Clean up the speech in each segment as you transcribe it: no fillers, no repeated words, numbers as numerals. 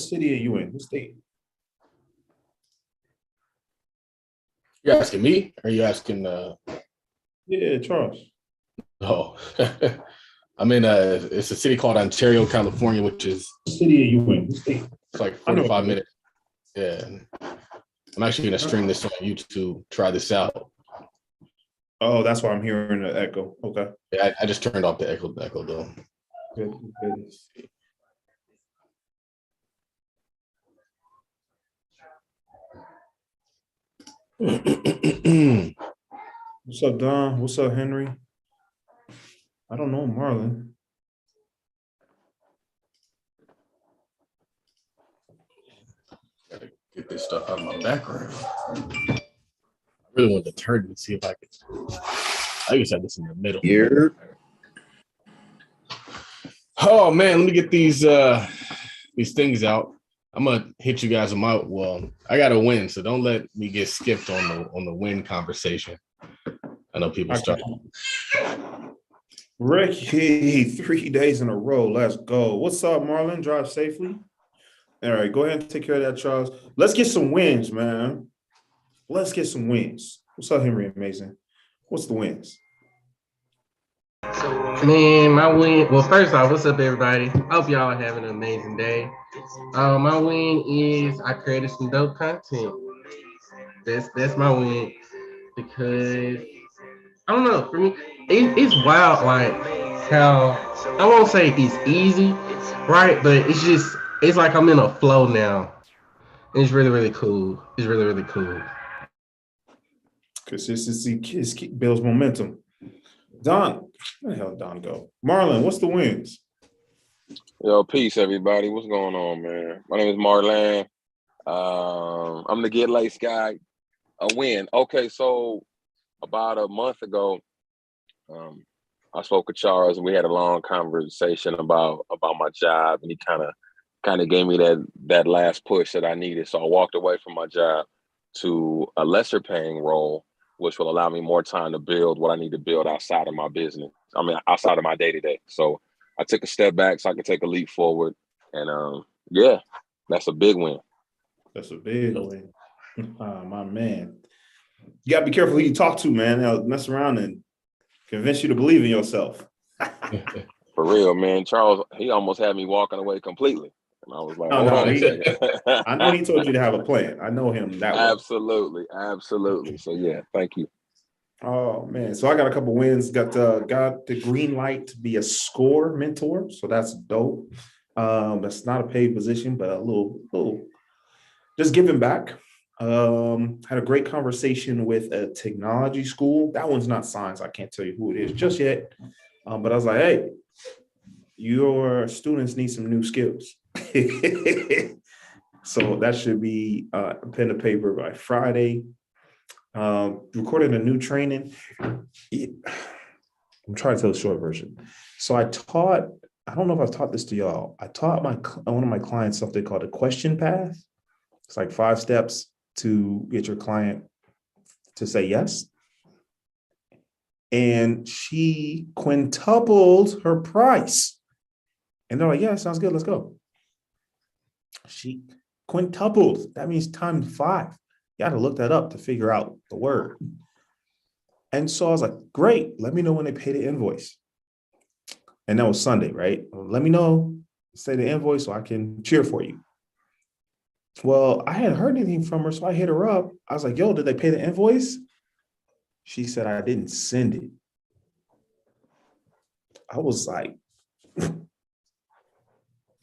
city are you in? What state? You asking me? Or are you asking? Yeah, Charles. Oh, I'm in it's a city called Ontario, California, which is What city are you in? What state? it's like I know. 45 minutes. Yeah, I'm actually gonna stream this on YouTube. Try this out. Oh, that's why I'm hearing the echo. Okay. Yeah, I just turned off the echo though. Good. What's up, Don? What's up, Henry? I don't know, Marlon. Gotta get this stuff out of my background. I really wanted to turn it and see if I could. I guess I this in the middle. Here. Oh man, let me get these things out. I'm gonna hit you guys on my I gotta win, so don't let me get skipped on the win conversation. I know people start. Ricky, 3 days in a row. Let's go. What's up, Marlon? Drive safely. All right, go ahead and take care of that, Charles. Let's get some wins, man. Let's get some wins. What's up, Henry? Amazing. What's the wins? Man, my win. Well, first off, what's up, everybody? Hope y'all are having an amazing day. My win is I created some dope content. That's my win because I don't know. For me, it's wild. Like how I won't say it's easy, right? But it's like I'm in a flow now. And it's really, really cool. It's really, really cool. Consistency builds momentum. Don, where the hell did Don go? Marlon, what's the wins? Yo, peace, everybody. What's going on, man? My name is Marlon. I'm the Get Lace guy. A win. Okay, so about a month ago, I spoke with Charles and we had a long conversation about my job, and he kind of gave me that last push that I needed. So I walked away from my job to a lesser paying role, which will allow me more time to build what I need to build outside of my business. I mean, outside of my day-to-day. So I took a step back so I could take a leap forward. And yeah, that's a big win. That's a big win. My man. You got to be careful who you talk to, man. They'll mess around and convince you to believe in yourself. For real, man. Charles, he almost had me walking away completely. And I was like, hold on a second. I know he told you to have a plan. I know him that way. Absolutely. So yeah, thank you. Oh man, so I got a couple wins. Got the green light to be a score mentor, so that's dope. That's not a paid position, but a little just giving back. Had a great conversation with a technology school. That one's not science. I can't tell you who it is just yet. But I was like, hey, your students need some new skills. So that should be pen to paper by Friday. Recorded a new training. I'm trying to tell the short version. So I don't know if I've taught this to y'all. I taught one of my clients something called a question path. It's like 5 steps to get your client to say yes. And she quintupled her price. And they're like, yeah, sounds good. Let's go. She quintupled. That means times 5. You got to look that up to figure out the word. And so I was like, great. Let me know when they pay the invoice. And that was Sunday, right? Let me know, say the invoice so I can cheer for you. Well, I hadn't heard anything from her, so I hit her up. I was like, yo, did they pay the invoice? She said, I didn't send it. I was like,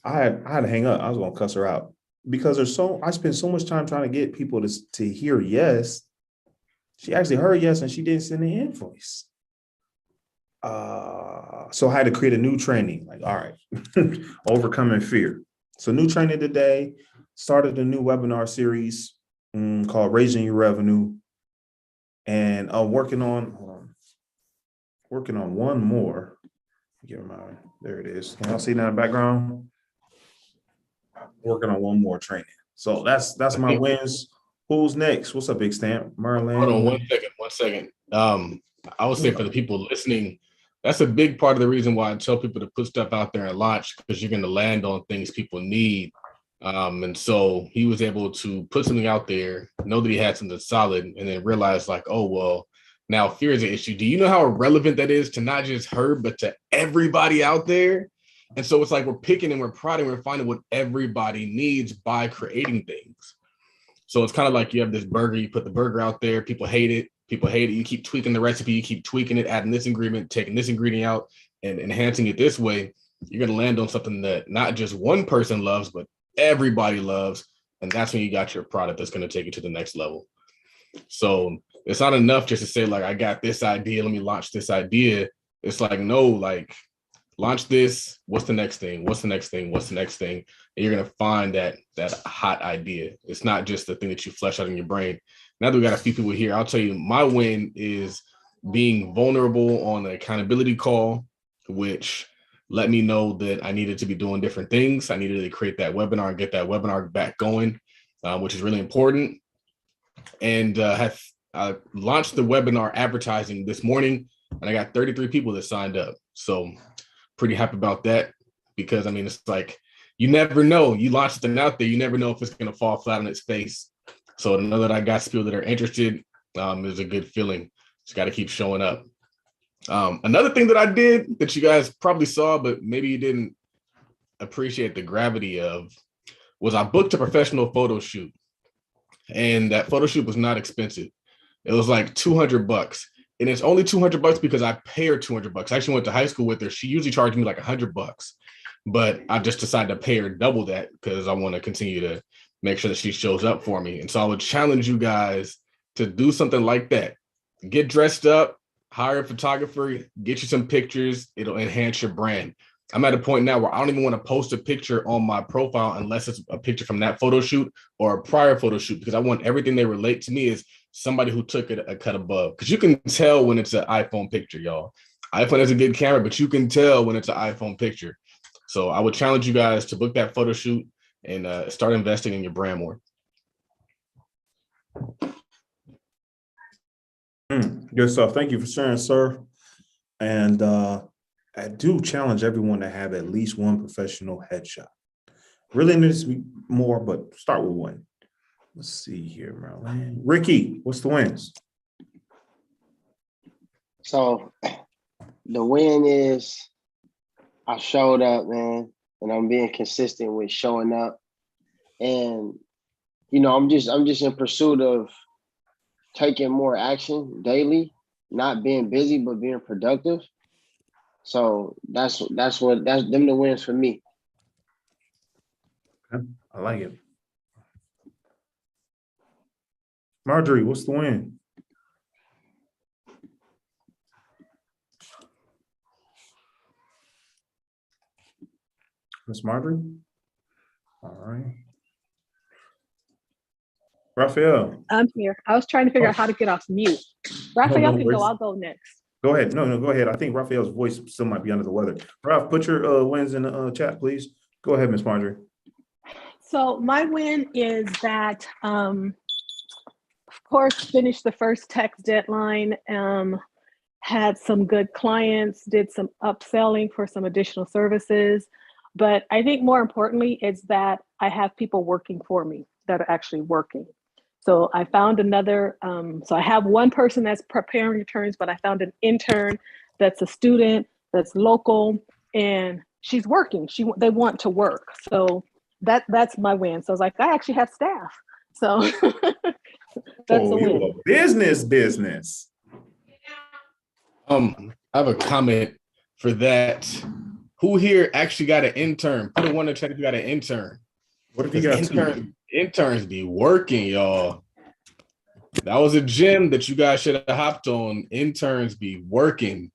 I had to hang up. I was going to cuss her out because I spent so much time trying to get people to hear yes. She actually heard yes, and she didn't send the invoice. So I had to create a new training. Like, all right, overcoming fear. So new training today. Started a new webinar series called Raising Your Revenue. And I'm working on one more. There it is. Can y'all see that in the background? Working on one more training. So that's my wins. Who's next? What's up, Big Stamp? Marlon. Hold on 1 second. I would say for the people listening, that's a big part of the reason why I tell people to put stuff out there and launch, because you're going to land on things people need And so he was able to put something out there, know that he had something solid, and then realize like, oh, well, now fear is an issue. Do you know how relevant that is to not just her, but to everybody out there? And so it's like we're picking and we're prodding, we're finding what everybody needs by creating things. So it's kind of like you have this burger, you put the burger out there, people hate it. People hate it. You keep tweaking the recipe, you keep tweaking it, adding this ingredient, taking this ingredient out, and enhancing it this way. You're going to land on something that not just one person loves, but everybody loves. And that's when you got your product that's going to take you to the next level. So it's not enough just to say, like, I got this idea, let me launch this idea. It's like, no, like, launch this. What's the next thing? What's the next thing? What's the next thing? And you're going to find that hot idea. It's not just the thing that you flesh out in your brain. Now that we got a few people here, I'll tell you, my win is being vulnerable on an accountability call, which let me know that I needed to be doing different things. I needed to create that webinar and get that webinar back going, which is really important. And have launched the webinar advertising this morning, and I got 33 people that signed up. So pretty happy about that, because I mean, it's like, you never know. You launch something out there, you never know if it's going to fall flat on its face. So to know that I got people that are interested is a good feeling. Just got to keep showing up. Another thing that I did that you guys probably saw, but maybe you didn't appreciate the gravity of, was I booked a professional photo shoot. And that photo shoot was not expensive. It was like $200. And it's only $200 because I pay her $200. I actually went to high school with her. She usually charged me like $100, but I just decided to pay her double that because I want to continue to make sure that she shows up for me. And so I would challenge you guys to do something like that. Get dressed up, hire a photographer, get you some pictures. It'll enhance your brand. I'm at a point now where I don't even want to post a picture on my profile unless it's a picture from that photo shoot or a prior photo shoot, because I want everything they relate to me is somebody who took it a cut above. Because you can tell when it's an iPhone picture, y'all. iPhone has a good camera, but you can tell when it's an iPhone picture. So I would challenge you guys to book that photo shoot and start investing in your brand more. Good stuff. Thank you for sharing, sir. And I do challenge everyone to have at least one professional headshot. Really needs to be more, but start with one. Let's see here, Marilyn. Ricky, what's the wins? So the win is I showed up, man, and I'm being consistent with showing up. And you know, I'm just in pursuit of taking more action daily, not being busy but being productive. So that's them the wins for me. Okay, I like it. Marjorie, what's the win? Miss Marjorie? All right. Raphael. I'm here. I was trying to figure out how to get off mute. Raphael no can go. worries. I'll go next. Go ahead. No, go ahead. I think Raphael's voice still might be under the weather. Ralph, put your wins in the chat, please. Go ahead, Miss Marjorie. So my win is that, of course, finished the first text deadline, had some good clients, did some upselling for some additional services. But I think more importantly, is that I have people working for me that are actually working. So I found another, so I have one person that's preparing returns, but I found an intern that's a student, that's local, and she's working. They want to work. So that's my win. So I was like, I actually have staff. So that's a win. Business. I have a comment for that. Who here actually got an intern? Put a one in the chat if you got an intern. What if you got two? Interns be working, y'all. That was a gem that you guys should have hopped on. Interns be working.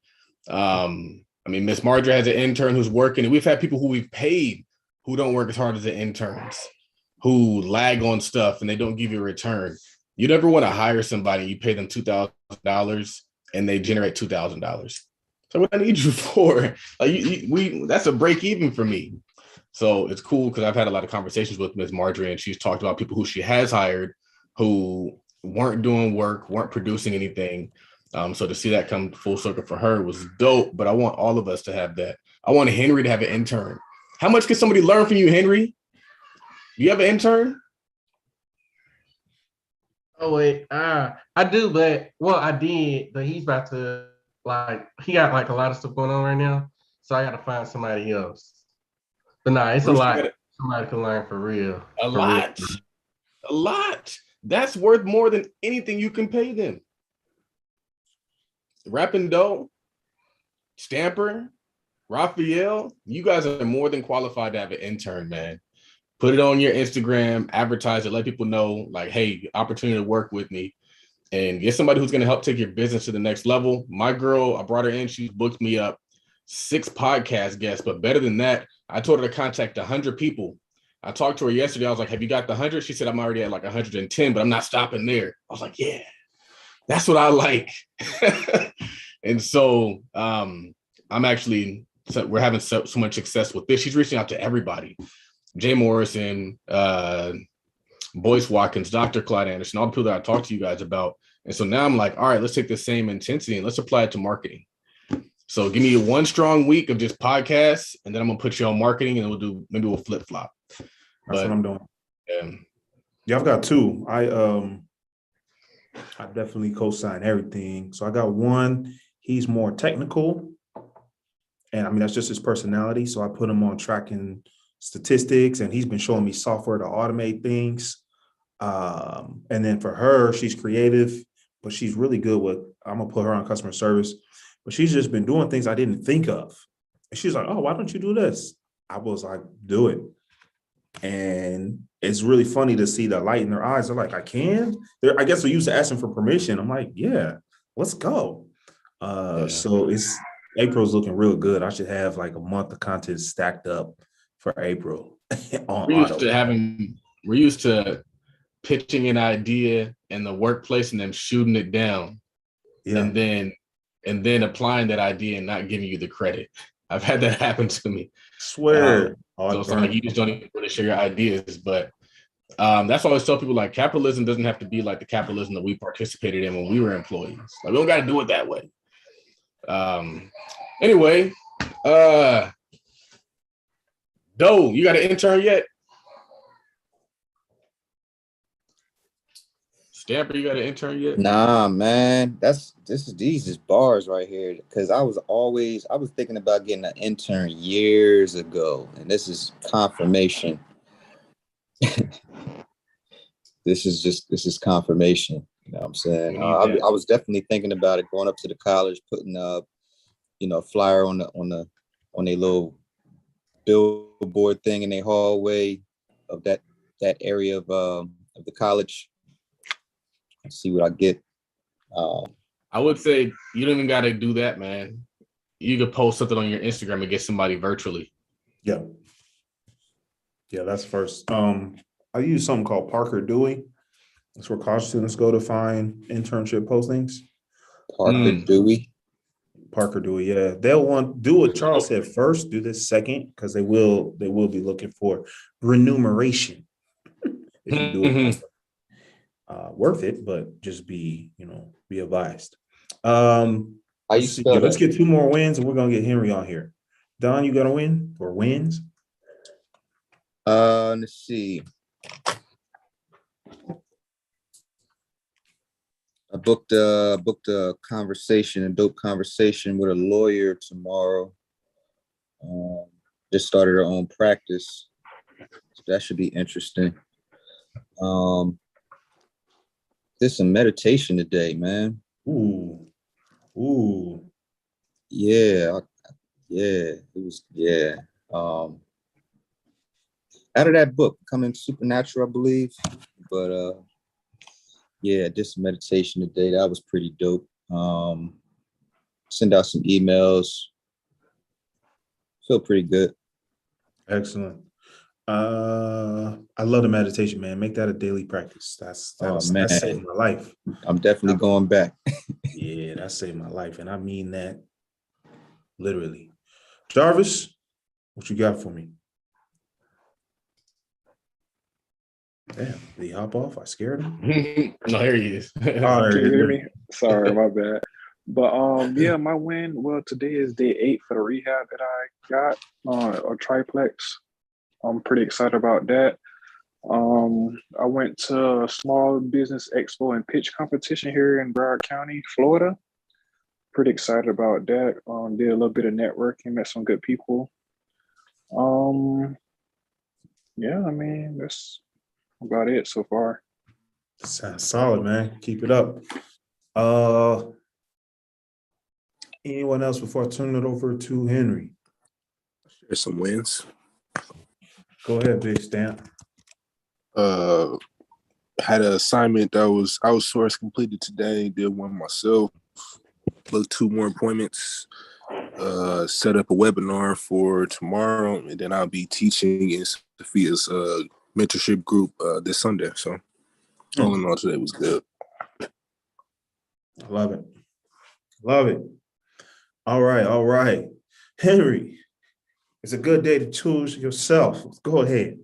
I mean, Miss Marjorie has an intern who's working, and we've had people who we've paid who don't work as hard as the interns, who lag on stuff and they don't give you a return. You never want to hire somebody, you pay them $2,000 and they generate $2,000. So what I need you for? Like that's a break even for me. So it's cool because I've had a lot of conversations with Ms. Marjorie, and she's talked about people who she has hired who weren't doing work, weren't producing anything. So to see that come full circle for her was dope, but I want all of us to have that. I want Henry to have an intern. How much can somebody learn from you, Henry? Do you have an intern? Oh wait, I do, but I did, but he's about to he got like a lot of stuff going on right now, so I got to find somebody else. But nah, it's a lot. Somebody can learn for real. A For real. lot. A lot. That's worth more than anything you can pay them. Rapindo, Stamper, Raphael, you guys are more than qualified to have an intern, man. Put it on your Instagram, advertise it, let people know, like, hey, opportunity to work with me, and get somebody who's going to help take your business to the next level. My girl, I brought her in. She booked me up 6 podcast guests, but better than that, I told her to contact 100 people. I talked to her yesterday. I was like, have you got the 100? She said, I'm already at like 110, but I'm not stopping there. I was like, yeah, that's what I like. And so we're having so much success with this. She's reaching out to everybody. Jay Morrison, Boyce Watkins, Dr. Clyde Anderson, all the people that I talked to you guys about. And so now I'm like, all right, let's take the same intensity and let's apply it to marketing. So give me one strong week of just podcasts, and then I'm gonna put you on marketing, and we'll flip flop. That's what I'm doing. Yeah, I've got 2. I definitely co-sign everything. So I got one. He's more technical, and I mean that's just his personality. So I put him on tracking statistics, and he's been showing me software to automate things. And then for her, she's creative, but she's really good with. I'm gonna put her on customer service, but she's just been doing things I didn't think of. And she's like, "Oh, why don't you do this?" I was like, "Do it." And it's really funny to see the light in their eyes. They're like, I can? I guess they're used to asking for permission. I'm like, yeah, let's go. So April's looking real good. I should have like a month of content stacked up for April on we're used to pitching an idea in the workplace and then shooting it down. Yeah. And then applying that idea and not giving you the credit. I've had that happen to me. Swear. So it's like you just don't even want to share your ideas. But that's why I always tell people, like, capitalism doesn't have to be like the capitalism that we participated in when we were employees. Like, we don't got to do it that way. Anyway, Doe, you got an intern yet? Stamper, you got an intern yet? Nah, man. These is bars right here. Cause I was thinking about getting an intern years ago, and this is confirmation. This is confirmation. You know what I'm saying? I was definitely thinking about it, going up to the college, putting a flyer on a little billboard thing in their hallway of that area of the college. See what I get. I would say you don't even got to do that, man. You could post something on your Instagram and get somebody virtually. Yeah, that's first. I use something called Parker Dewey. That's where college students go to find internship postings. Parker Dewey, yeah. They'll do what Charles said first, do this second, because they will be looking for remuneration if you do it. Worth it, but just be advised. Let's get 2 more wins, and we're gonna get Henry on here. Don, you got a win or wins? Let's see. I booked a dope conversation with a lawyer tomorrow. Just started her own practice, so that should be interesting. Did some meditation today, man. Ooh. Yeah. It was, yeah. Out of that book, Becoming Supernatural, I believe. But yeah, did some meditation today. That was pretty dope. Send out some emails. Feel pretty good. Excellent. I love the meditation, man. Make that a daily practice. That saved my life. I'm definitely going back. Yeah, that saved my life. And I mean that literally. Jarvis, what you got for me? Damn, did he hop off? I scared him. No, here he is. Can you hear me? Sorry, my bad. But yeah, my win. Well, today is day 8 for the rehab that I got, or triplex. I'm pretty excited about that. I went to a small business expo and pitch competition here in Broward County, Florida. Pretty excited about that. Did a little bit of networking, met some good people. Yeah, I mean, that's about it so far. Sounds solid, man. Keep it up. Anyone else before I turn it over to Henry? There's some wins. Go ahead, Big Stamp. Had an assignment that was outsourced, completed today. Did one myself. Booked 2 more appointments. Set up a webinar for tomorrow, and then I'll be teaching in Sophia's mentorship group this Sunday. So all in all, today was good. I love it. Love it. All right. Henry, it's a good day to choose yourself. Go ahead.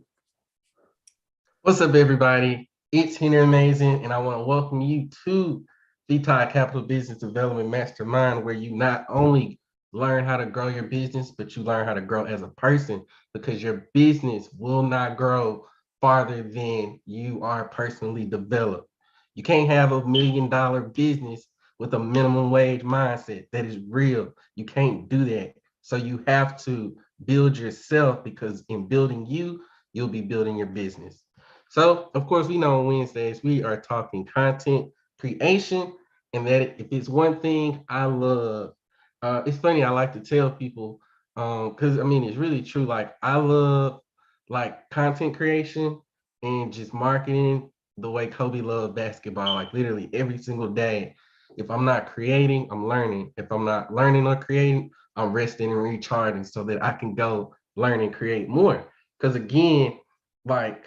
What's up, everybody? It's Henry Amazing, and I want to welcome you to the Todd Capital Business Development Mastermind, where you not only learn how to grow your business, but you learn how to grow as a person, because your business will not grow farther than you are personally developed. You can't have $1 million business with a minimum wage mindset. That is real. You can't do that. So you have to build yourself, because in building you, you'll be building your business. So, of course, we know on Wednesdays, we are talking content creation, and that if it's one thing I love, it's funny, I like to tell people, because I mean, it's really true. Like, I love like content creation and just marketing the way Kobe loved basketball, like literally every single day. If I'm not creating, I'm learning. If I'm not learning or creating, I'm resting and recharging so that I can go learn and create more. Because again, like,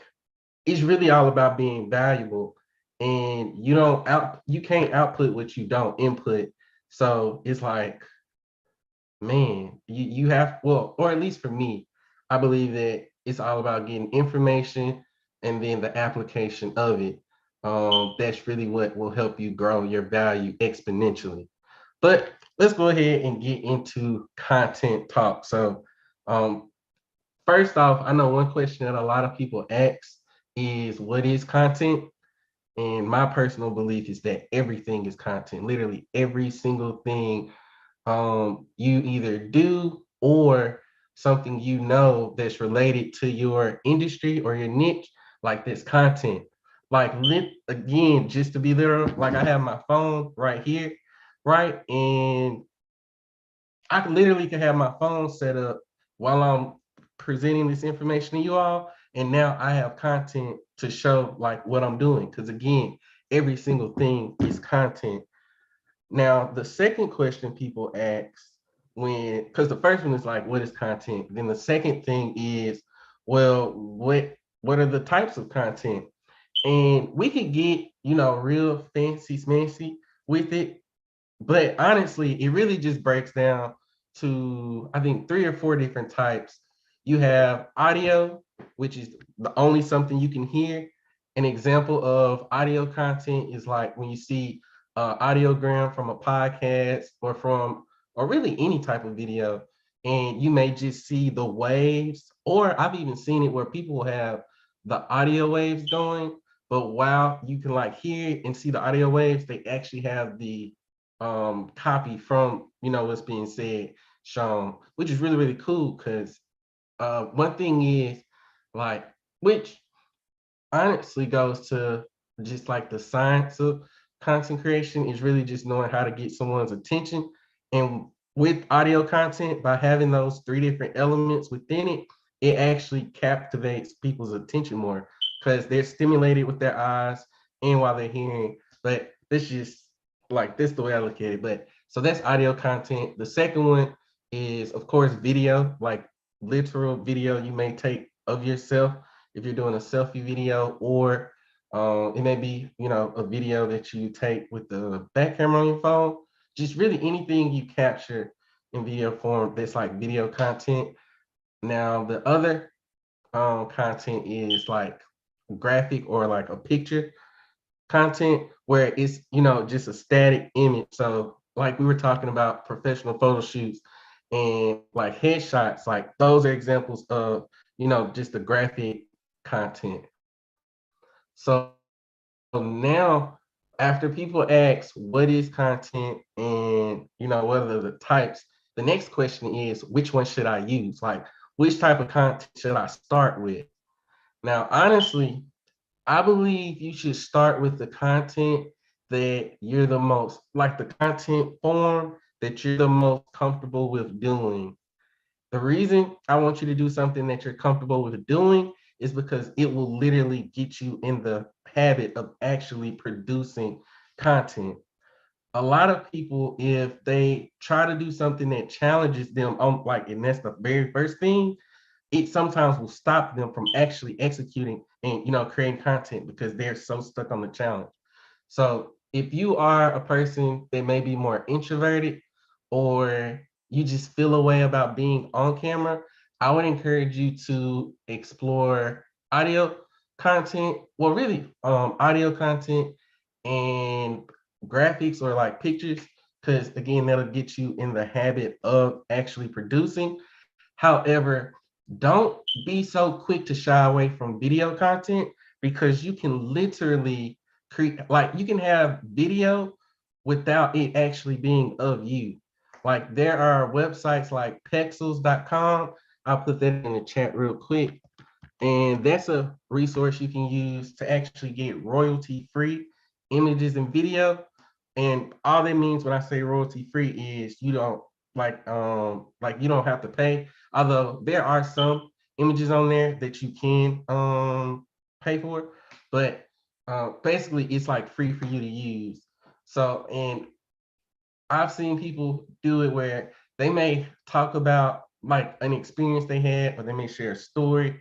it's really all about being valuable, and you can't output what you don't input. So it's like, man, you have, well, or at least for me, I believe that it's all about getting information and then the application of it. That's really what will help you grow your value exponentially. But let's go ahead and get into content talk. So first off, I know one question that a lot of people ask is, what is content? And my personal belief is that everything is content. Literally every single thing you either do or something that's related to your industry or your niche, like this content. Like, again, just to be literal, like I have my phone right here, right? And I literally can have my phone set up while I'm presenting this information to you all, and now I have content to show like what I'm doing. Because again, every single thing is content. Now, the second question people ask, because the first one is like, what is content? Then the second thing is, well, what are the types of content? And we could get, real fancy with it. But honestly, it really just breaks down to, I think, 3 or 4 different types. You have audio, which is the only something you can hear. An example of audio content is like when you see audiogram from a podcast or really any type of video, and you may just see the waves, or I've even seen it where people will have the audio waves going, but while you can like hear and see the audio waves, they actually have the copy from what's being said shown, which is really, really cool. Because one thing is, like, which honestly goes to just like the science of content creation, is really just knowing how to get someone's attention. And with audio content, by having those 3 different elements within it, it actually captivates people's attention more, because they're stimulated with their eyes and while they're hearing. But this just like this the way I look at it. But so that's audio content. The second one is, of course, video, like literal video you may take of yourself if you're doing a selfie video, or it may be, a video that you take with the back camera on your phone. Just really anything you capture in video form that's like video content. Now, the other content is like graphic or like a picture content, where it's, just a static image. So like we were talking about professional photo shoots and like headshots, like those are examples of, just the graphic content. So now, after people ask what is content and what are the types, the next question is which one should I use? Like, which type of content should I start with? Now, honestly, I believe you should start with the content that you're the most, like the content form that you're the most comfortable with doing. The reason I want you to do something that you're comfortable with doing is because it will literally get you in the habit of actually producing content. A lot of people, if they try to do something that challenges them on and that's the very first thing, it sometimes will stop them from actually executing and creating content because they're so stuck on the challenge. So if you are a person that may be more introverted or you just feel a way about being on camera, I would encourage you to explore audio content. Well, really, audio content and graphics or like pictures, because again, that'll get you in the habit of actually producing. However, don't be so quick to shy away from video content because you can literally create, like you can have video without it actually being of you. Like there are websites like pexels.com. I'll put that in the chat real quick. And that's a resource you can use to actually get royalty-free images and video. And all that means when I say royalty-free is you don't you don't have to pay. Although there are some images on there that you can pay for, but basically it's like free for you to use. So, and I've seen people do it where they may talk about like an experience they had, or they may share a story,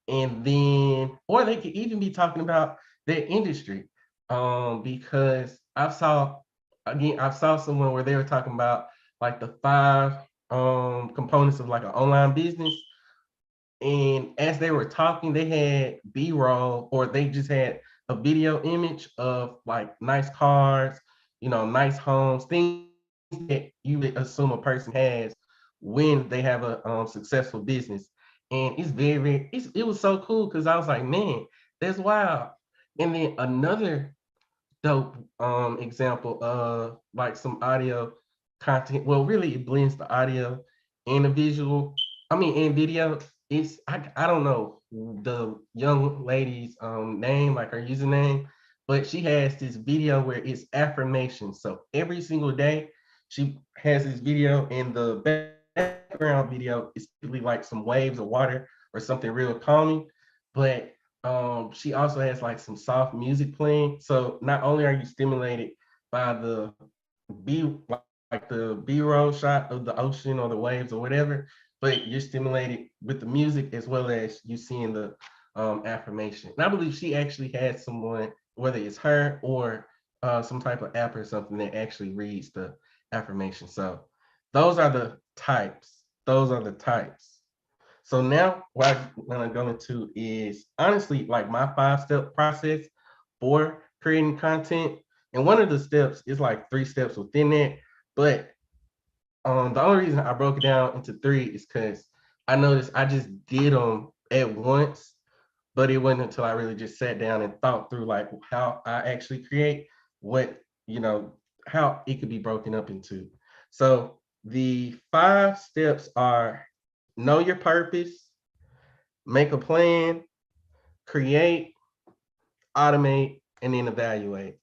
and then, or they could even be talking about their industry. Because I saw someone where they were talking about like the 5 components of like an online business, and as they were talking, they had B-roll, or they just had a video image of like nice cars, nice homes, things that you would assume a person has when they have a successful business. And it's it was so cool because I was like, man, that's wild. And then another dope example of like some audio content. Well, really it blends the audio and the visual, and video. It's I don't know the young lady's name, like her username, but she has this video where it's affirmation. So every single day she has this video, and the background video is typically like some waves of water or something real calming. But she also has like some soft music playing. So not only are you stimulated by the B like the B-roll shot of the ocean or the waves or whatever, but you're stimulated with the music as well as you seeing the affirmation. And I believe she actually had someone, whether it's her or some type of app or something, that actually reads the affirmation. So those are the types. Those are the types. So now what I'm gonna go into is honestly like my 5-step process for creating content. And one of the steps is like 3 steps within that. But the only reason I broke it down into 3 is because I noticed I just did them at once, but it wasn't until I really just sat down and thought through like how I actually create what, how it could be broken up into. So the 5 steps are: know your purpose, make a plan, create, automate, and then evaluate.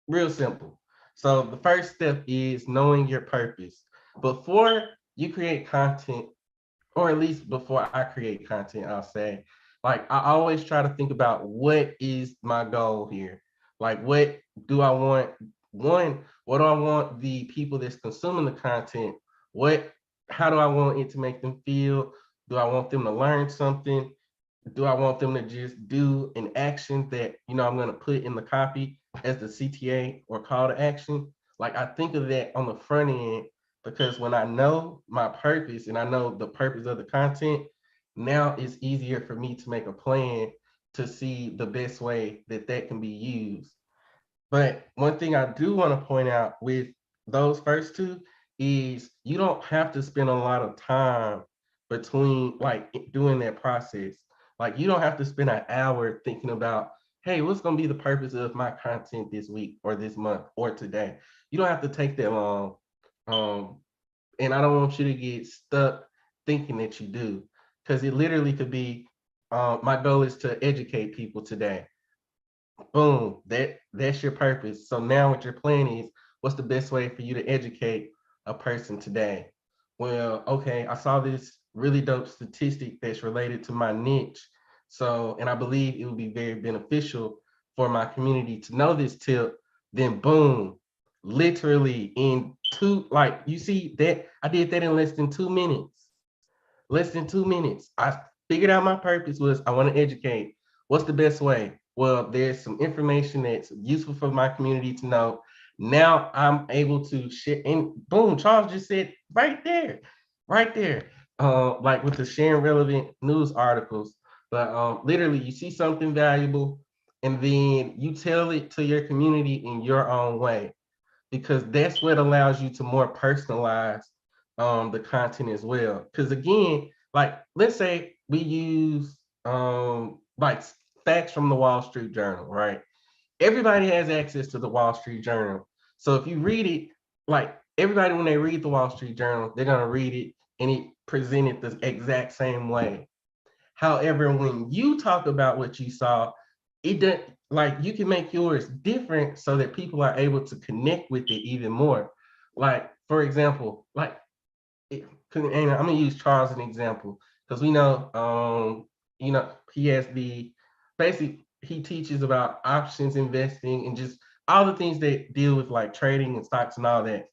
Real simple. So the first step is knowing your purpose. Before you create content, or at least before I create content, I'll say, like I always try to think about what is my goal here? Like what do I want? One, what do I want the people that's consuming the content? How do I want it to make them feel? Do I want them to learn something? Do I want them to just do an action that I'm going to put in the copy as the CTA or call to action? Like I think of that on the front end, because when I know my purpose and I know the purpose of the content, now it's easier for me to make a plan to see the best way that that can be used. But one thing I do want to point out with those first 2 is you don't have to spend a lot of time between like doing that process. Like you don't have to spend an hour thinking about, hey, what's gonna be the purpose of my content this week or this month or today? You don't have to take that long. And I don't want you to get stuck thinking that you do, because it literally could be, my goal is to educate people today. Boom, that's your purpose. So now what your plan is, what's the best way for you to educate a person today? Well, okay, I saw this really dope statistic that's related to my niche. So, and I believe it would be very beneficial for my community to know this tip. Then boom, literally in like you see that I did that in less than 2 minutes. Less than 2 minutes. I figured out my purpose was I want to educate. What's the best way? Well, there's some information that's useful for my community to know. Now I'm able to share, and boom, Charles just said right there, right there. Like with the sharing relevant news articles. But literally, you see something valuable, and then you tell it to your community in your own way, because that's what allows you to more personalize the content as well. Because again, like let's say we use like facts from the Wall Street Journal, right? Everybody has access to the Wall Street Journal. So if you read it, like everybody when they read the Wall Street Journal, they're gonna read it and it presented the exact same way. However, when you talk about what you saw, it doesn't, like you can make yours different so that people are able to connect with it even more. Like, for example, like and I'm gonna use Charles as an example because we know, he has the basically he teaches about options investing and just all the things that deal with like trading and stocks and all that.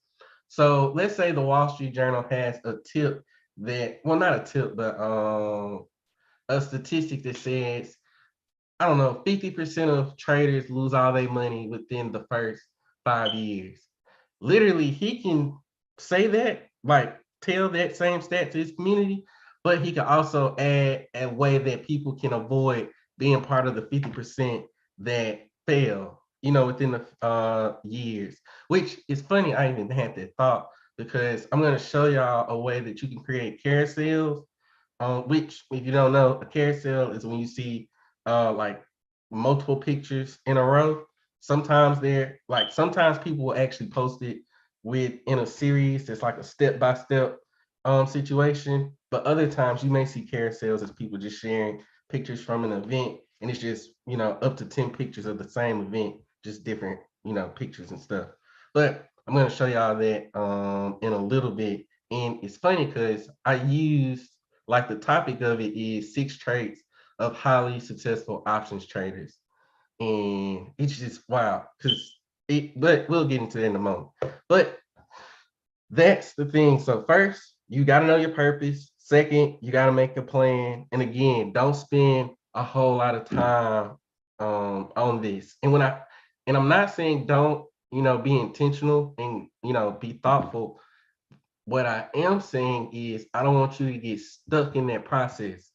So let's say the Wall Street Journal has a tip that, well, not a tip, but a statistic that says, I don't know, 50% of traders lose all their money within the first 5 years. Literally, he can say that, like tell that same stat to his community, but he can also add a way that people can avoid being part of the 50% that fail, within the years. Which is funny, I even had that thought because I'm going to show y'all a way that you can create carousels, which, if you don't know, a carousel is when you see like multiple pictures in a row. Sometimes people will actually post it in a series that's like a step-by-step situation. But other times you may see carousels as people just sharing pictures from an event, and it's just, up to 10 pictures of the same event, just different, pictures and stuff. But I'm going to show y'all that in a little bit. And it's funny because I used, like, the topic of it is 6 traits of highly successful options traders. And it's just wow, but we'll get into that in a moment. But that's the thing. So first, you got to know your purpose. Second, you got to make a plan. And again, don't spend a whole lot of time on this. And I'm not saying don't, be intentional and, be thoughtful. What I am saying is I don't want you to get stuck in that process,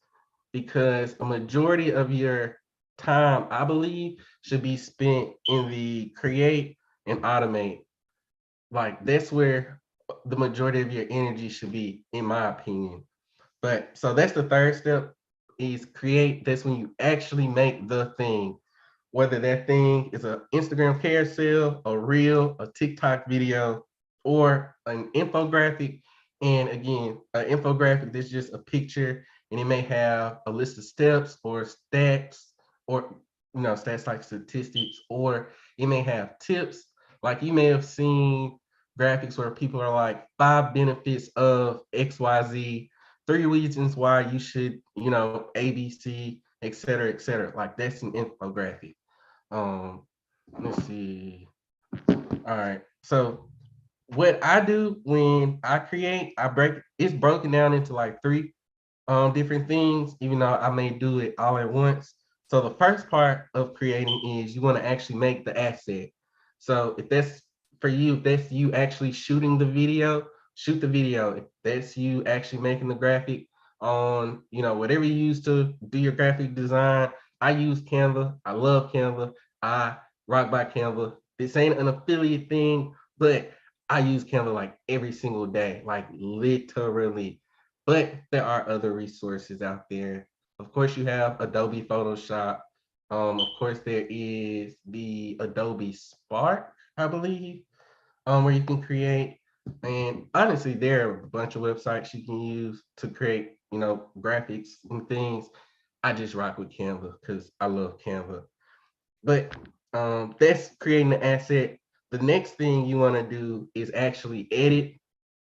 because a majority of your time, I believe, should be spent in the create and automate. Like that's where the majority of your energy should be, in my opinion. But so that's the third step, is create. That's when you actually make the thing, whether that thing is an Instagram carousel, a reel, a TikTok video, or an infographic. And again, an infographic that's just a picture, and it may have a list of steps or stats, or stats like statistics, or it may have tips. Like you may have seen graphics where people are like 5 benefits of XYZ, 3 reasons why you should, ABC, et cetera, et cetera. Like that's an infographic. Let's see. All right. So what I do when I create, it's broken down into like 3 different things, even though I may do it all at once. So the first part of creating is you want to actually make the asset. So if that's for you, if that's you actually shooting the video, shoot the video. If that's you actually making the graphic on, whatever you use to do your graphic design. I use Canva. I love Canva. I rock by Canva. This ain't an affiliate thing, but I use Canva like every single day, like literally. But there are other resources out there. Of course, you have Adobe Photoshop. Of course, there is the Adobe Spark, I believe, where you can create. And honestly, there are a bunch of websites you can use to create, graphics and things. I just rock with Canva because I love Canva. But that's creating the asset. The next thing you want to do is actually edit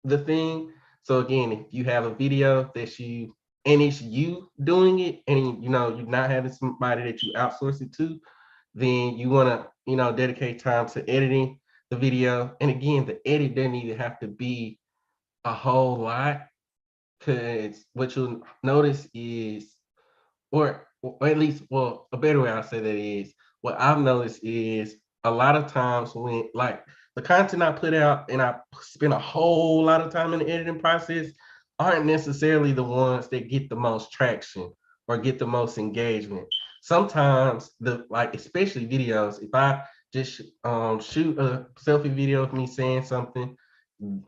the thing. So again, if you have a video and it's you doing it, and you're not having somebody that you outsource it to, then you want to dedicate time to editing the video. And again, the edit doesn't even have to be a whole lot, because what you'll notice is, or at least, well, a better way I'll say that is, what I've noticed is a lot of times when, like, the content I put out and I spend a whole lot of time in the editing process aren't necessarily the ones that get the most traction or get the most engagement. Sometimes especially videos, if I just shoot a selfie video of me saying something,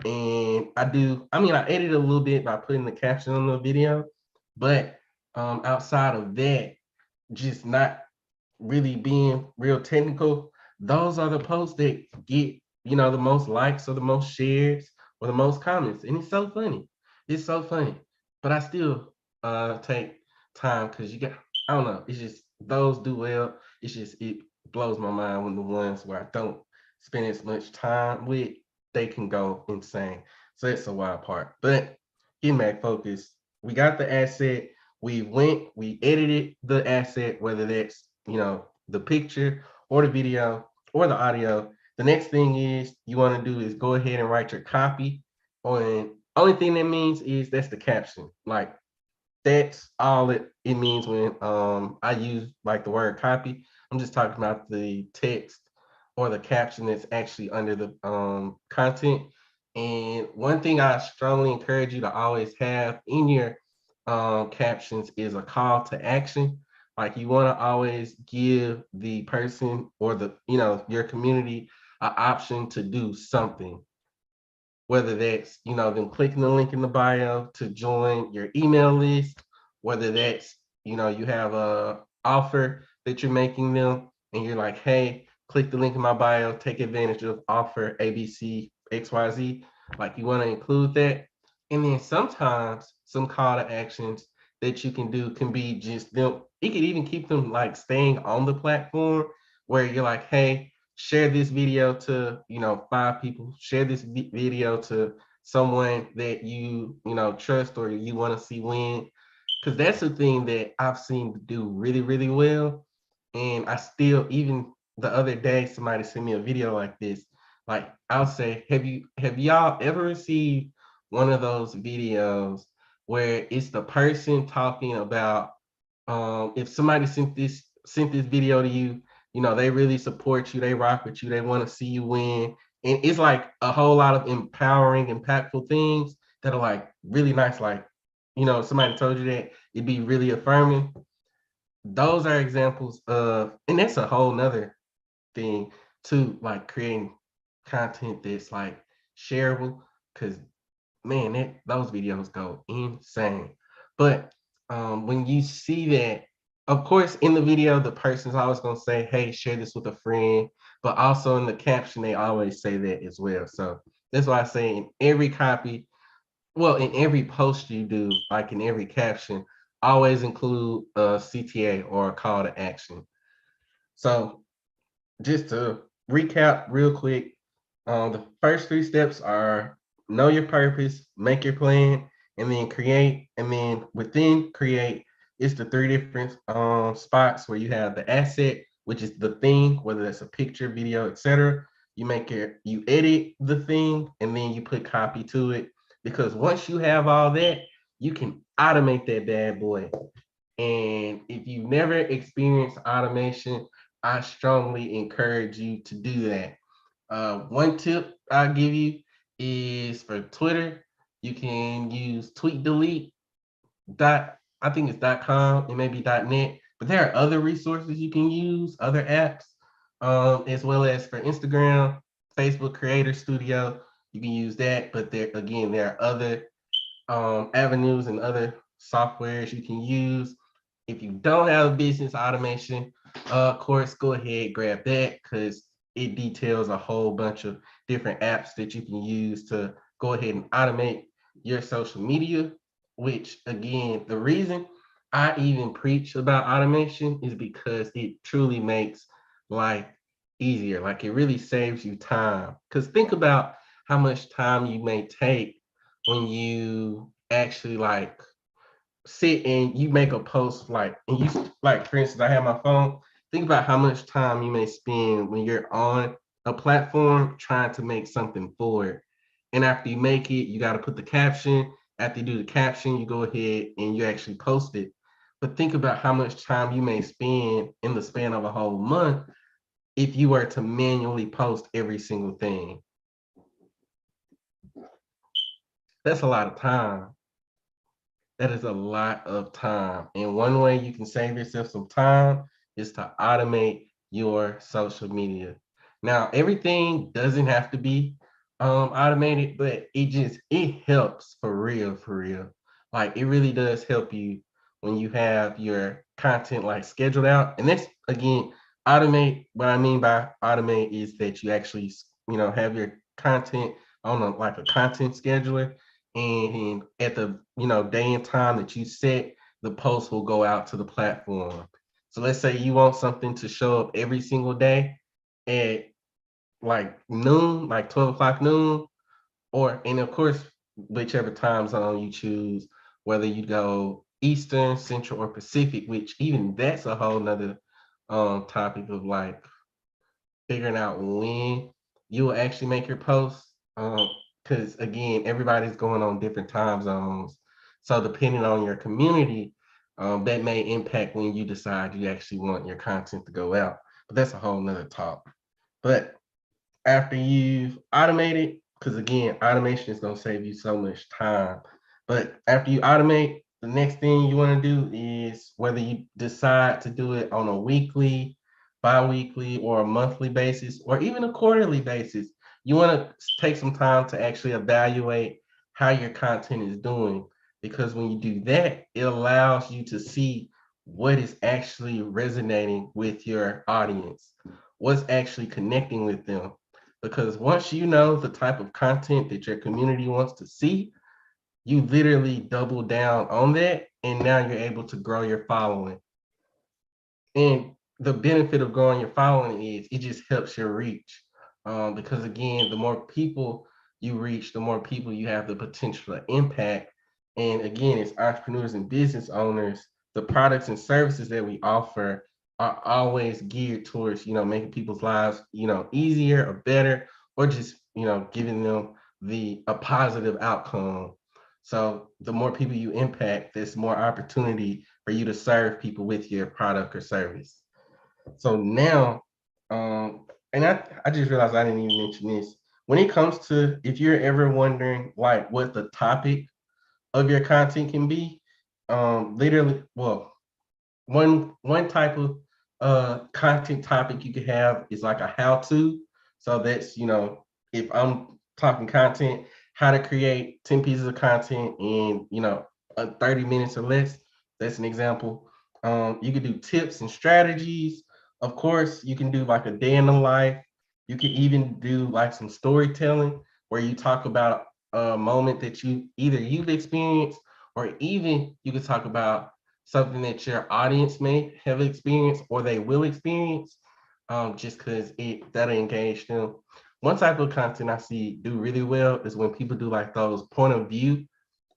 and I edit a little bit by putting the caption on the video, but outside of that, just not really being real technical, those are the posts that get, the most likes or the most shares or the most comments. And it's so funny. It's so funny. But I still take time because I don't know, it's just those do well. It blows my mind when the ones where I don't spend as much time with, they can go insane. So that's a wild part. But getting back focused, we got the asset. We edited the asset, whether that's, the picture or the video or the audio. The next thing is you want to do is go ahead and write your copy. And only thing that means is that's the caption. Like, that's all it means when I use like the word copy. I'm just talking about the text or the caption that's actually under the content. And one thing I strongly encourage you to always have in your captions is a call to action. Like, you want to always give the person or your community an option to do something, whether that's, them clicking the link in the bio to join your email list, whether that's, you have a offer that you're making them and you're like, hey, click the link in my bio, take advantage of offer ABC XYZ. Like, you want to include that. And then sometimes some call to actions that you can do can be just them. It could even keep them like staying on the platform, where you're like, hey, share this video to 5 people, share this video to someone that you trust or you want to see win, because that's the thing that I've seen do really, really well. And I still, even the other day, somebody sent me a video like this. Like, I'll say, have y'all ever received one of those videos where it's the person talking about, if somebody sent this video to you, they really support you, they rock with you, they want to see you win. And it's like a whole lot of empowering, impactful things that are like really nice. Like, somebody told you that, it'd be really affirming. Those are examples of, and that's a whole nother thing too, like creating content that's like shareable, because man, those videos go insane. But when you see that, of course, in the video, the person's always going to say, hey, share this with a friend. But also in the caption, they always say that as well. So that's why I say in every copy, well, in every post you do, like in every caption, always include a CTA or a call to action. So just to recap real quick, the first 3 steps are know your purpose, make your plan, and then create. And then within create, it's the 3 different spots where you have the asset, which is the thing, whether that's a picture, video, etc. You edit the thing, and then you put copy to it. Because once you have all that, you can automate that bad boy. And if you've never experienced automation, I strongly encourage you to do that. One tip I'll give you is for Twitter, you can use tweet delete I think it's .com, it may be .net, but there are other resources you can use, other apps, as well as for Instagram, Facebook Creator Studio, you can use that. But there are other avenues and other softwares you can use. If you don't have a business automation course, go ahead, grab that, because it details a whole bunch of different apps that you can use to go ahead and automate your social media, which again, the reason I even preach about automation is because it truly makes life easier. Like, it really saves you time. Because think about how much time you may take when you actually like sit and you make a post, like, and you like, for instance, I have my phone. Think about how much time you may spend when you're on a platform trying to make something for it. And after you make it, you got to put the caption. After you do the caption, you go ahead and you actually post it. But think about how much time you may spend in the span of a whole month if you were to manually post every single thing. That's a lot of time. That is a lot of time. And one way you can save yourself some time is to automate your social media. Now, everything doesn't have to be automated, but it helps for real, for real. Like, it really does help you when you have your content like scheduled out. And that's, again, automate. What I mean by automate is that you actually, have your content on like a content scheduler, and at the day and time that you set, the post will go out to the platform. So let's say you want something to show up every single day at like noon, like 12 o'clock noon, and of course, whichever time zone you choose, whether you go Eastern, Central, or Pacific, which even that's a whole nother topic of like figuring out when you will actually make your post. Because again, everybody's going on different time zones. So depending on your community, that may impact when you decide you actually want your content to go out. But that's a whole nother talk. But after you've automated, because again, automation is going to save you so much time. But after you automate, the next thing you want to do is, whether you decide to do it on a weekly, bi-weekly, or a monthly basis, or even a quarterly basis, you want to take some time to actually evaluate how your content is doing. Because when you do that, it allows you to see what is actually resonating with your audience, what's actually connecting with them. Because once you know the type of content that your community wants to see, you literally double down on that, and now you're able to grow your following. And the benefit of growing your following is it just helps your reach. Because again, the more people you reach, the more people you have the potential to impact. And again, as entrepreneurs and business owners, the products and services that we offer are always geared towards, making people's lives, easier or better, or just, giving them a positive outcome. So the more people you impact, there's more opportunity for you to serve people with your product or service. So now, and I just realized I didn't even mention this. When it comes to, if you're ever wondering like what the topic of your content can be, literally, well, one type of content topic you could have is like a how-to. So that's, if I'm talking content, how to create 10 pieces of content in 30 minutes or less. That's an example. You could do tips and strategies. Of course, you can do like a day in the life. You can even do like some storytelling where you talk about a moment that you've experienced, or even you could talk about something that your audience may have experienced or they will experience, just because that'll engage them. One type of content I see do really well is when people do like those point of view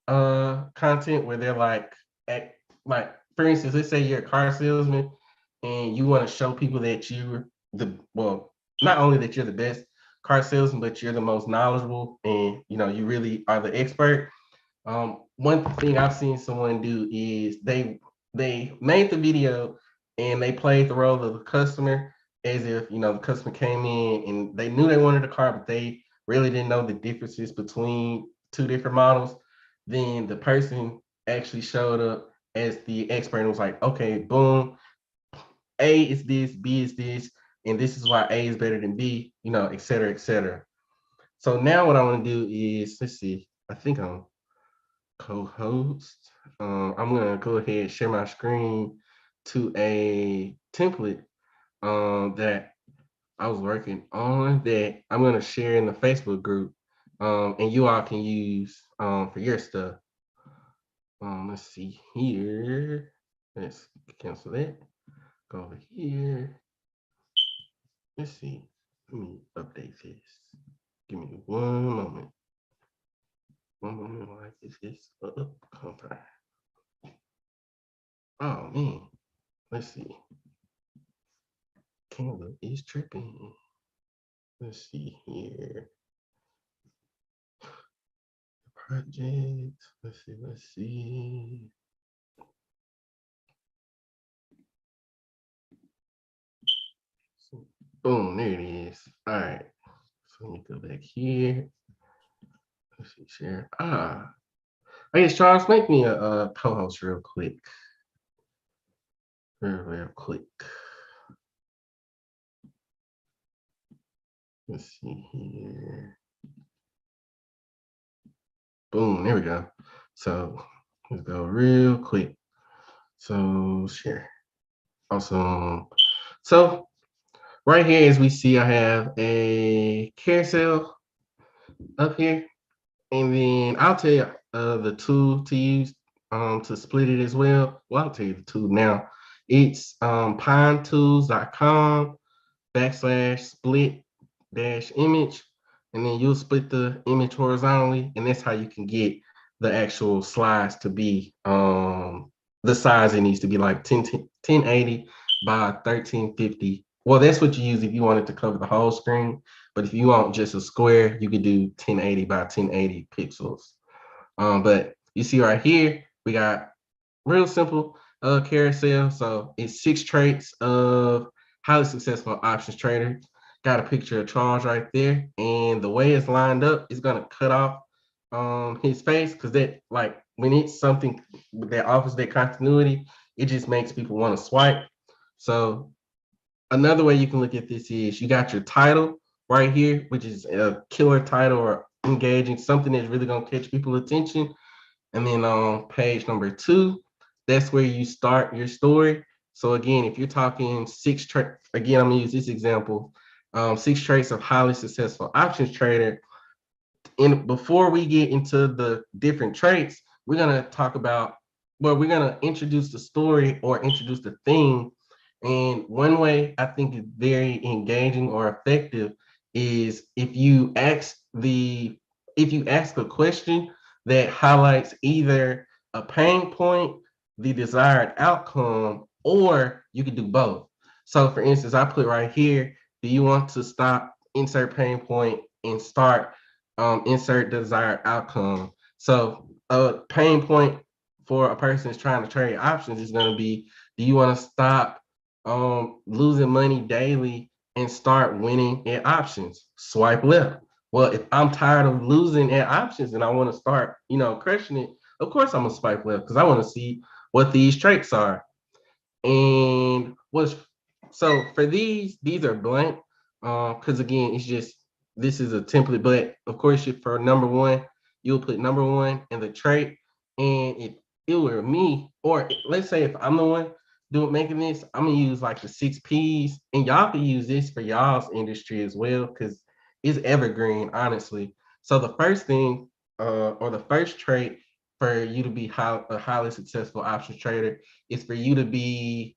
content, where they're like, for instance, let's say you're a car salesman and you want to show people that you're not only that you're the best car salesman, but you're the most knowledgeable, and you really are the expert. One thing I've seen someone do is they made the video and they played the role of the customer, as if the customer came in and they knew they wanted a car, but they really didn't know the differences between two different models. Then the person actually showed up as the expert and was like, okay, boom, A is this, B is this, and this is why A is better than B, et cetera, et cetera. So now what I want to do is, let's see, I think co-host. I'm gonna go ahead and share my screen to a template that I was working on that I'm gonna share in the Facebook group, and you all can use for your stuff. Let's see here. Let's cancel that. Go over here. Let's see. Let me update this. Give me one moment. One moment while I get this up. Oh man. Let's see. Canva is tripping. Let's see here. Project. Let's see. Let's see. So, boom, there it is. All right. So let me go back here. Let's see, share. I guess Charles, make me a co-host real quick. Real quick. Let's see here. Boom, there we go. So let's go real quick. So share. Awesome. So right here, as we see, I have a carousel up here. And then I'll tell you the tool to use to split it as well. Well, I'll tell you the tool now. It's pinetools.com/split dash image, and then you'll split the image horizontally, and that's how you can get the actual slides to be the size it needs to be, like 1080 by 1350. Well, that's what you use if you wanted to cover the whole screen, but if you want just a square, you could do 1080 by 1080 pixels. But you see right here, we got real simple carousel. So it's 6 traits of highly successful options traders. Got a picture of Charles right there, and the way it's lined up is gonna cut off his face, because that, like, when it's something that offers that continuity, it just makes people want to swipe. So another way you can look at this is you got your title right here, which is a killer title or engaging, something that's really gonna catch people's attention. And then on page number 2, that's where you start your story. So again, if you're talking 6 traits, again, I'm gonna use this example, 6 traits of highly successful options trader. And before we get into the different traits, we're gonna talk about, well, we're gonna introduce the story or introduce the theme. And one way I think is very engaging or effective is if you ask a question that highlights either a pain point, the desired outcome, or you could do both. So for instance, I put right here, do you want to stop, insert pain point, and start insert desired outcome? So a pain point for a person who's trying to trade options is going to be, do you want to stop losing money daily and start winning at options? Swipe left. Well, if I'm tired of losing at options and I want to start, crushing it, of course I'm gonna swipe left, because I want to see what these traits are. And so for these are blank, because again, it's just, this is a template. But of course, if for number 1, you'll put number 1 in the trait, and if it were me, or let's say if I'm the one making this, I'm gonna use like the 6 P's, and y'all can use this for y'all's industry as well, because it's evergreen, honestly. So the first thing, or the first trait for you to be a highly successful options trader is for you to be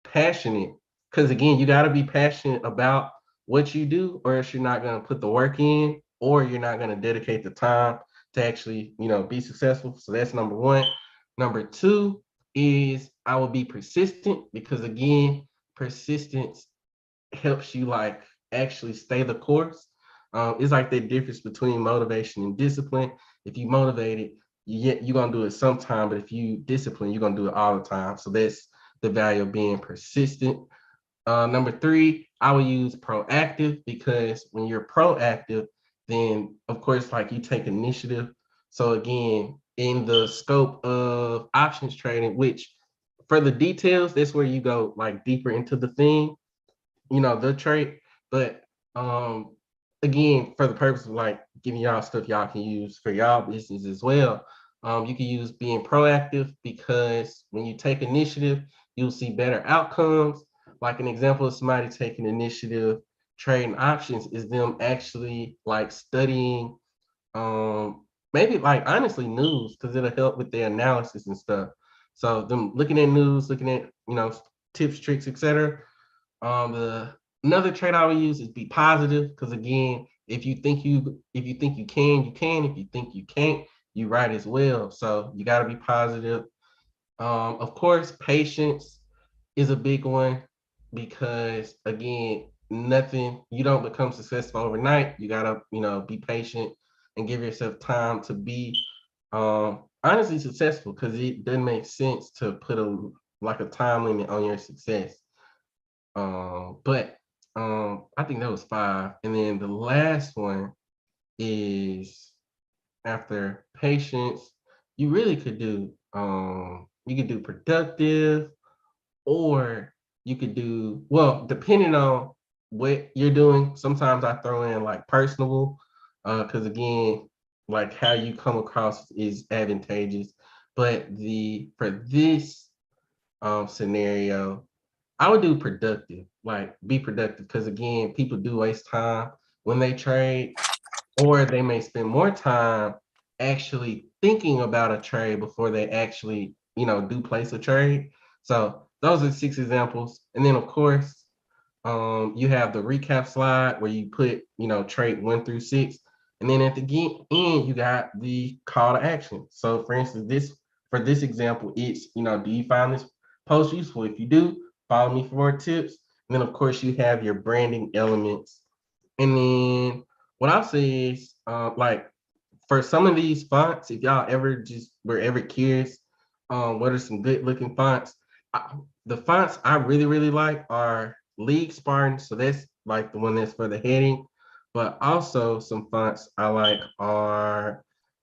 passionate. Because again, you got to be passionate about what you do, or else you're not going to put the work in, or you're not going to dedicate the time to actually, be successful. So that's number 1. Number 2 is I will be persistent, because again, persistence helps you like actually stay the course. It's like the difference between motivation and discipline. If you motivated, you're gonna do it sometime, but if you discipline, you're gonna do it all the time. So that's the value of being persistent. Number 3, I will use proactive, because when you're proactive, then of course, like, you take initiative. So again, in the scope of options trading, which for the details, that's where you go like deeper into the thing, the trait. But again, for the purpose of like giving y'all stuff y'all can use for y'all business as well. You can use being proactive, because when you take initiative, you'll see better outcomes. Like an example of somebody taking initiative, trading options, is them actually like studying, maybe like honestly news, because it'll help with their analysis and stuff. So them looking at news, looking at, tips, tricks, etc. Another trait I would use is be positive, because again, if you think you can, you can. If you think you can't, you right as well. So you got to be positive. Of course, patience is a big one, because again, you don't become successful overnight. You gotta, be patient and give yourself time to be honestly successful, because it doesn't make sense to put a time limit on your success. But I think that was 5. And then the last one is, after patience, you really could do productive, or you could do, well, depending on what you're doing. Sometimes I throw in like personable, because again, like how you come across is advantageous. But for this scenario, I would do productive, like be productive, because again, people do waste time when they trade, or they may spend more time actually thinking about a trade before they actually, do place a trade. So those are 6 examples. And then of course, you have the recap slide where you put, trade 1 through 6. And then at the end, you got the call to action. So for instance, for this example, it's, do you find this post useful? If you do, follow me for more tips. And then of course you have your branding elements. And then what I'll say is, like, for some of these fonts, if y'all were ever curious, what are some good looking fonts? The fonts I really, really like are League Spartan. So that's like the one that's for the heading. But also some fonts I like are,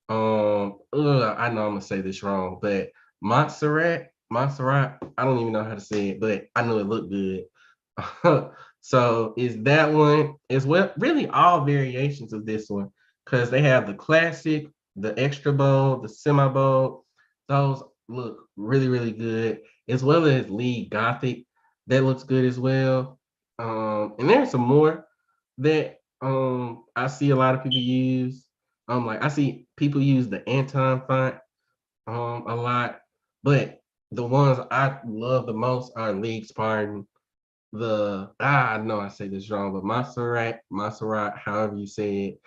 I know I'm gonna say this wrong, but Montserrat. I don't even know how to say it, but I know it looked good. So is that one as well? Really, all variations of this one, because they have the classic, the extra bold, the semi bold. Those look really, really good, as well as Lead Gothic. That looks good as well. And there's some more that I see a lot of people use. Like I see people use the Anton font a lot, but the ones I love the most are League Spartan, I know I say this wrong, but Montserrat, however you say it,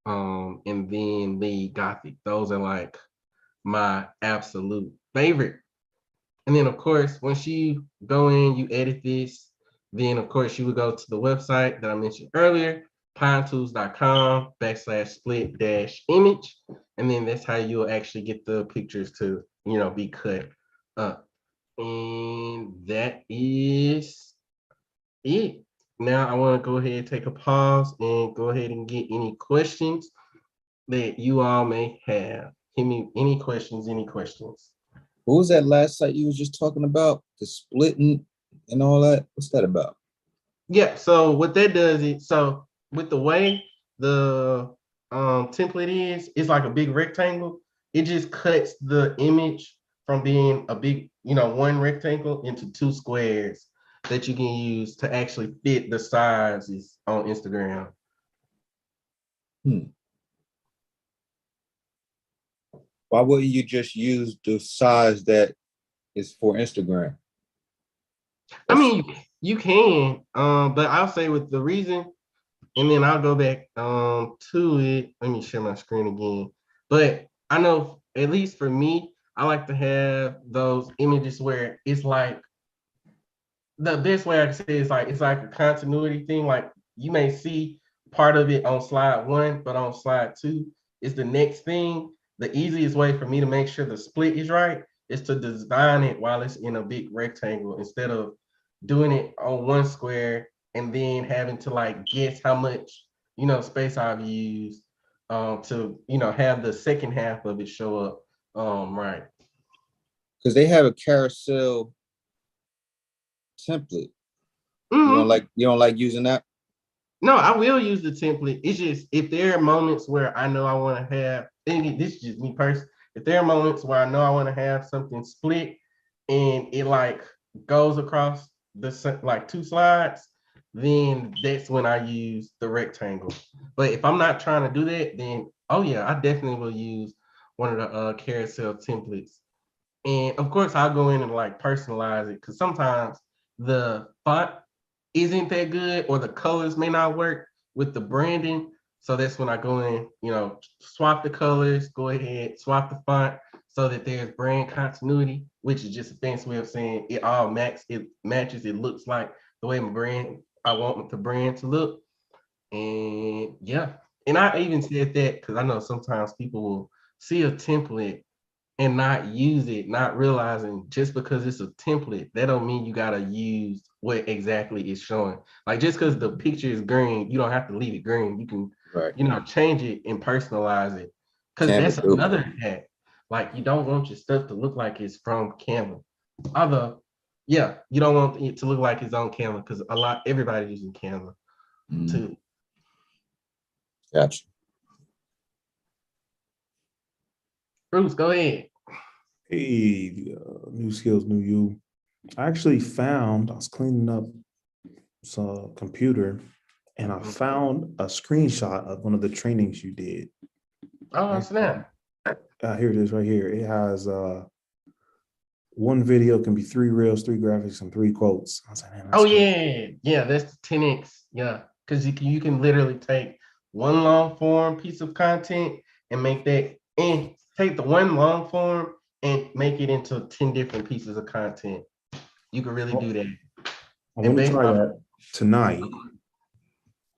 and then the Gothic. Those are like my absolute favorite. And then of course, once you go in, you edit this, then of course you would go to the website that I mentioned earlier, pinetools.com/split-image, and then that's how you'll actually get the pictures to, be cut up. And that is it. Now I want to go ahead and take a pause and go ahead and get any questions that you all may have. Give me any questions, any questions. What was that last site you was just talking about? The splitting and all that? What's that about? Yeah, so what that does is, so with the way the template is, it's like a big rectangle. It just cuts the image from being a big, one rectangle into 2 squares that you can use to actually fit the sizes on Instagram. Why wouldn't you just use the size that is for Instagram? I mean, you can, but I'll say with the reason, and then I'll go back to it. Let me share my screen again. But I know, at least for me, I like to have those images where it's like, the best way I can say is like, it's like a continuity thing. Like you may see part of it on slide 1, but on slide 2 is the next thing. The easiest way for me to make sure the split is right is to design it while it's in a big rectangle, instead of doing it on 1 square and then having to like guess how much, space I've used to, have the second half of it show up right. Because they have a carousel template. You don't like using that? No, I will use the template. It's just if there are moments where I know I want to have, and this is just me personally. If there are moments where I know I want to have something split and it like goes across like two slides, then that's when I use the rectangle. But if I'm not trying to do that, then oh yeah, I definitely will use one of the carousel templates. And of course, I'll go in and like personalize it because sometimes the font isn't that good or the colors may not work with the branding. So that's when I go in, swap the colors, go ahead, swap the font so that there's brand continuity, which is just a fancy way of saying it matches, it looks like the way I want the brand to look. And yeah, and I even said that because I know sometimes people will see a template and not use it, not realizing just because it's a template, that don't mean you gotta use what exactly it's showing. Like just because the picture is green, you don't have to leave it green. You can, change it and personalize it. Because that's another hack. Like you don't want your stuff to look like it's from Canva. Although, yeah, you don't want it to look like it's on Canva because everybody's using Canva too. Gotcha. Bruce, go ahead. Hey, new skills, new you. I actually found, I was cleaning up some computer and I found a screenshot of one of the trainings you did. Oh, snap. Here it is right here. It has one video can be 3 reels, 3 graphics, and 3 quotes. I was like, man, that's cool. Yeah, that's the 10x. Yeah, because you can literally take one long form piece of content and make that, and take the one long form and make it into 10 different pieces of content. You can really do that. I want to try that tonight.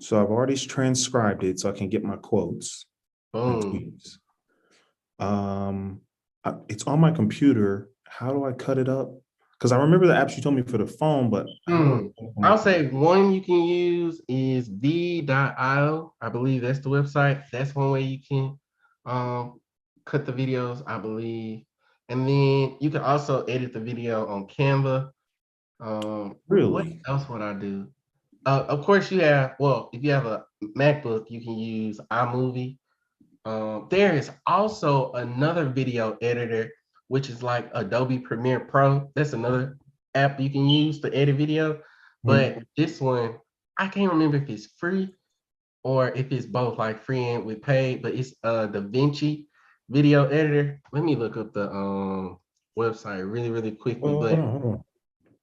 So I've already transcribed it so I can get my quotes. Boom. It's on my computer. How do I cut it up? Because I remember the apps you told me for the phone, but I'll say one you can use is v.io. I believe that's the website. That's one way you can cut the videos, I believe. And then you can also edit the video on Canva. Really? What else would I do? Of course, if you have a MacBook, you can use iMovie. There is also another video editor, which is like Adobe Premiere Pro. That's another app you can use to edit video. But this one, I can't remember if it's free or if it's both, like free and with paid, but it's DaVinci video editor. Let me look up the website really quickly. Hold on.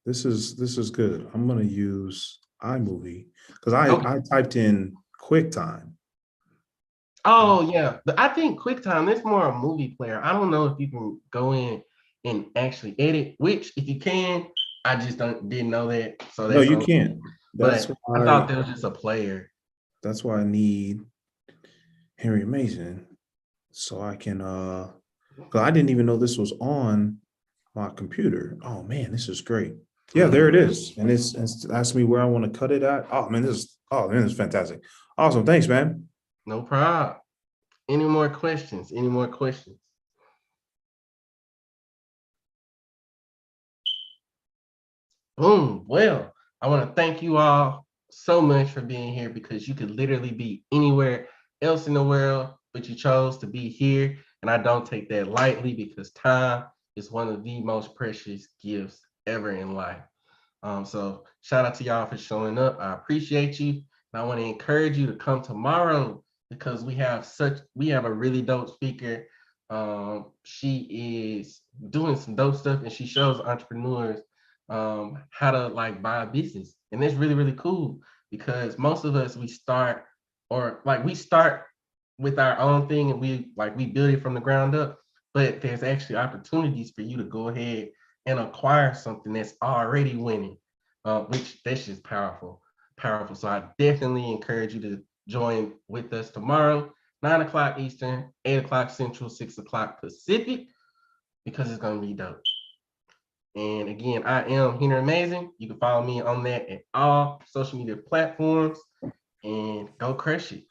This is good. I'm gonna use iMovie because I typed in QuickTime. Oh yeah, but I think QuickTime, that's more a movie player. I don't know if you can go in and actually edit, which if you can, I just didn't know that. So that's no, you can't. But I thought that was just a player. That's why I need Henry Mason so I can because I didn't even know this was on my computer. Oh man, this is great. Yeah, there it is. And it's asking me where I want to cut it at. Oh man, this is fantastic. Awesome. Thanks, man. No problem. Any more questions? Boom. Well, I want to thank you all so much for being here because you could literally be anywhere else in the world, but you chose to be here. And I don't take that lightly because time is one of the most precious gifts ever in life. So shout out to y'all for showing up. I appreciate you. And I want to encourage you to come tomorrow because we have a really dope speaker. She is doing some dope stuff and she shows entrepreneurs how to like buy a business. And that's really cool because most of us, we start with our own thing and we build it from the ground up, but there's actually opportunities for you to go ahead and acquire something that's already winning, which that's just powerful. So I definitely encourage you to join with us tomorrow, 9 o'clock Eastern, 8 o'clock Central, 6 o'clock Pacific, because it's gonna be dope. And again, I am Henry Amazing. You can follow me on that at all social media platforms and go crush it.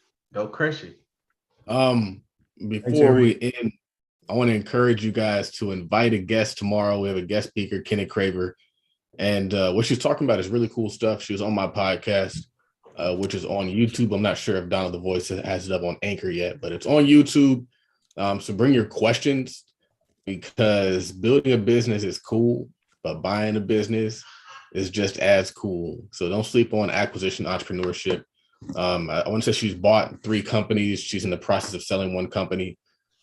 Before we end, I want to encourage you guys to invite a guest tomorrow. We have a guest speaker, Kenneth Craver. And what she's talking about is really cool stuff. She was on my podcast. which is on YouTube. I'm not sure if Donald the Voice has it up on Anchor yet, but it's on YouTube. So bring your questions, because building a business is cool, but buying a business is just as cool. So don't sleep on acquisition entrepreneurship. I want to say she's bought 3 companies. She's in the process of selling 1 company,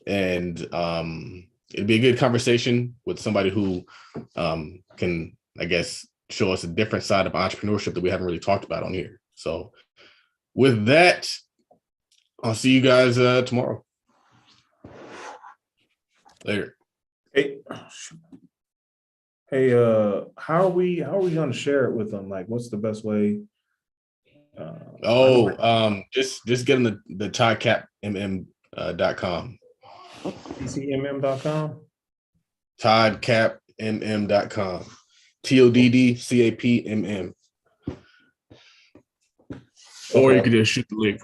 and it'd be a good conversation with somebody who can, I guess, show us a different side of entrepreneurship that we haven't really talked about on here. So with that, I'll see you guys tomorrow. Later. Hey, how are we going to share it with them? Like, what's the best way? Just get on the toddcapmm.com. TCMM.com. toddcapmm.com. TODDCAPMM. Or you could just shoot the link.